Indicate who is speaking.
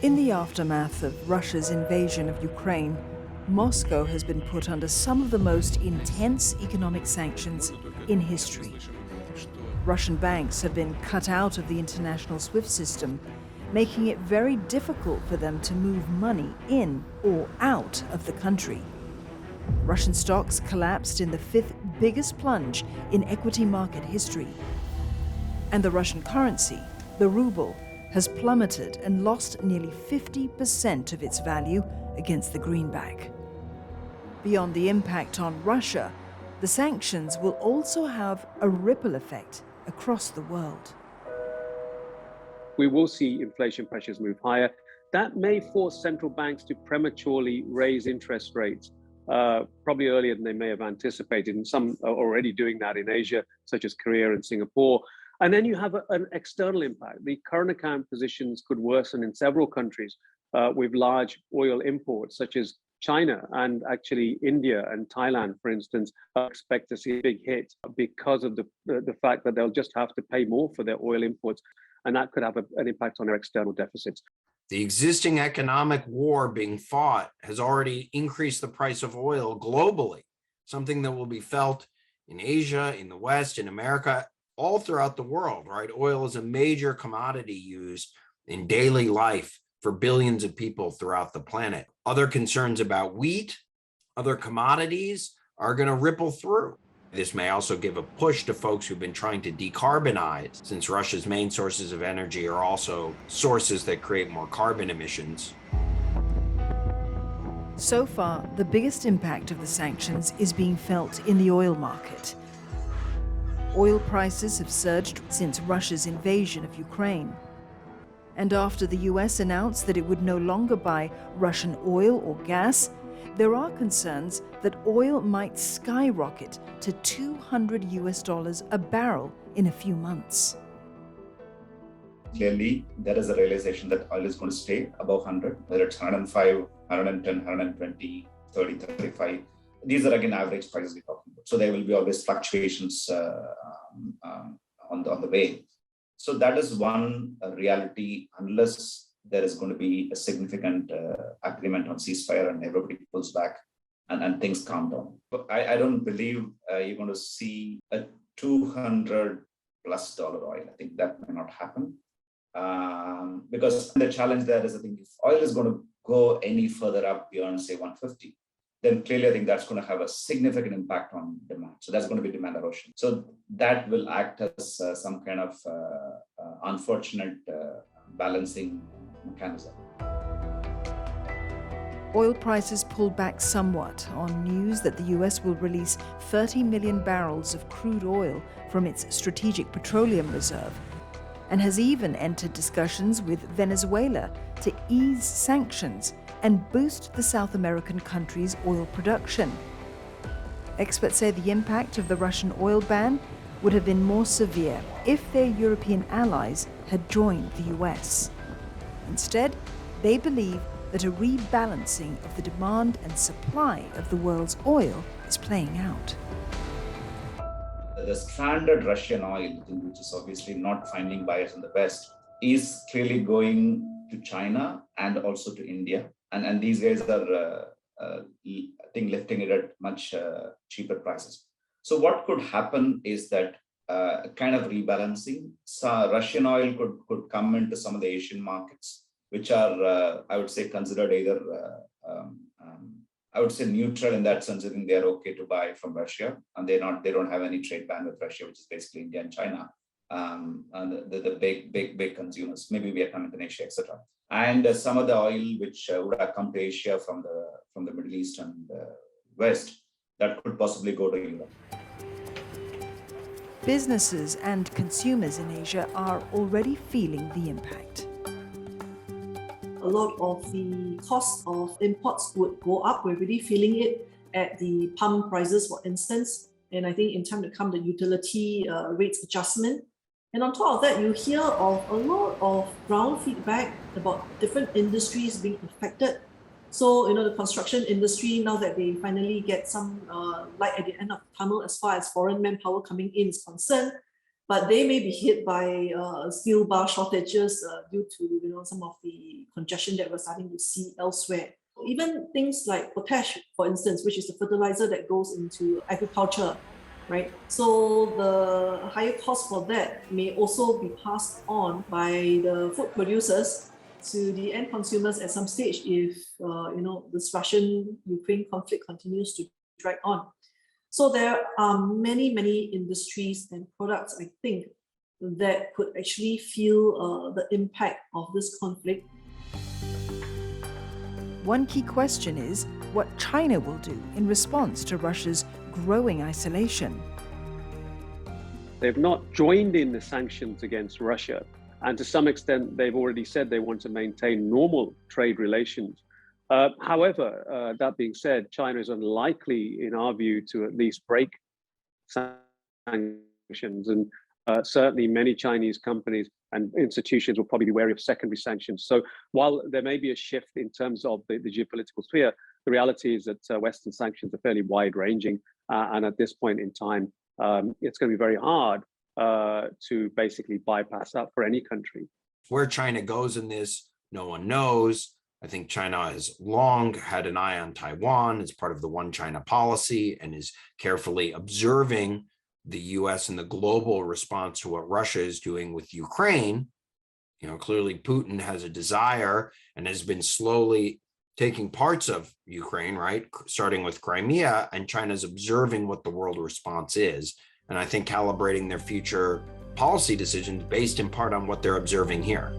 Speaker 1: In the aftermath of Russia's invasion of Ukraine, Moscow has been put under some of the most intense economic sanctions in history. Russian banks have been cut out of the international SWIFT system, making it very difficult for them to move money in or out of the country. Russian stocks collapsed in the fifth biggest plunge in equity market history. And the Russian currency, the ruble, has plummeted and lost nearly 50% of its value against the greenback. Beyond the impact on Russia, the sanctions will also have a ripple effect across the world.
Speaker 2: We will see inflation pressures move higher. That may force central banks to prematurely raise interest rates, probably earlier than they may have anticipated. And some are already doing that in Asia, such as Korea and Singapore. And then you have an external impact. The current account positions could worsen in several countries with large oil imports, such as China and actually India and Thailand, for instance, expect to see a big hit because of the fact that they'll just have to pay more for their oil imports. And that could have an impact on their external deficits.
Speaker 3: The existing economic war being fought has already increased the price of oil globally, something that will be felt in Asia, in the West, in America, all throughout the world, right? Oil is a major commodity used in daily life for billions of people throughout the planet. Other concerns about wheat, other commodities are going to ripple through. This may also give a push to folks who've been trying to decarbonize, since Russia's main sources of energy are also sources that create more carbon emissions.
Speaker 1: So far, the biggest impact of the sanctions is being felt in the oil market. Oil prices have surged since Russia's invasion of Ukraine. And after the US announced that it would no longer buy Russian oil or gas, there are concerns that oil might skyrocket to $200 a barrel in a few months.
Speaker 4: Clearly, there is a realization that oil is going to stay above 100, whether it's 105, 110, 120, 30, 35. These are again average prices we're talking about. So there will be always fluctuations on the way. So that is one reality, unless there is going to be a significant agreement on ceasefire and everybody pulls back and things calm down. But I don't believe you're going to see a $200+ oil. I think that may not happen. Because the challenge there is, I think, if oil is going to go any further up beyond, say, 150, then clearly I think that's going to have a significant impact on demand. So that's going to be demand erosion. So that will act as some kind of unfortunate balancing mechanism.
Speaker 1: Oil prices pulled back somewhat on news that the US will release 30 million barrels of crude oil from its strategic petroleum reserve, and has even entered discussions with Venezuela to ease sanctions and boost the South American country's oil production. Experts say the impact of the Russian oil ban would have been more severe if their European allies had joined the US. Instead, they believe that a rebalancing of the demand and supply of the world's oil is playing out.
Speaker 4: The stranded Russian oil, which is obviously not finding buyers in the West, is clearly going to China and also to India. And these guys are, I think, lifting it at much cheaper prices. So what could happen is that kind of rebalancing. So Russian oil could come into some of the Asian markets, which are, I would say, considered either, I would say, neutral in that sense. I think they're okay to buy from Russia, and they don't have any trade ban with Russia, which is basically India and China, and the big consumers, maybe Vietnam, Indonesia, etc. And some of the oil which would have come to Asia from the Middle East and West, that could possibly go to Europe.
Speaker 1: Businesses and consumers in Asia are already feeling the impact.
Speaker 5: A lot of the cost of imports would go up. We're really feeling it at the pump prices, for instance. And I think in time to come, the utility rates adjustment. And on top of that, you hear of a lot of ground feedback about different industries being affected. So, the construction industry, now that they finally get some light at the end of the tunnel as far as foreign manpower coming in is concerned, but they may be hit by steel bar shortages due to some of the congestion that we're starting to see elsewhere. Even things like potash, for instance, which is the fertilizer that goes into agriculture, right? So the higher cost for that may also be passed on by the food producers to the end consumers at some stage if this Russian-Ukraine conflict continues to drag on. So there are many, many industries and products, I think, that could actually feel the impact of this conflict.
Speaker 1: One key question is what China will do in response to Russia's growing isolation.
Speaker 2: They've not joined in the sanctions against Russia, and to some extent, they've already said they want to maintain normal trade relations. However, that being said, China is unlikely, in our view, to at least break sanctions. And certainly many Chinese companies and institutions will probably be wary of secondary sanctions. So while there may be a shift in terms of the geopolitical sphere, the reality is that Western sanctions are fairly wide-ranging. And at this point in time, it's going to be very hard to basically bypass that for any country.
Speaker 3: Where China goes in this, no one knows. I think China has long had an eye on Taiwan as part of the One China policy and is carefully observing the US and the global response to what Russia is doing with Ukraine. Clearly Putin has a desire and has been slowly taking parts of Ukraine, right? Starting with Crimea, and China's observing what the world response is. And I think calibrating their future policy decisions based in part on what they're observing here.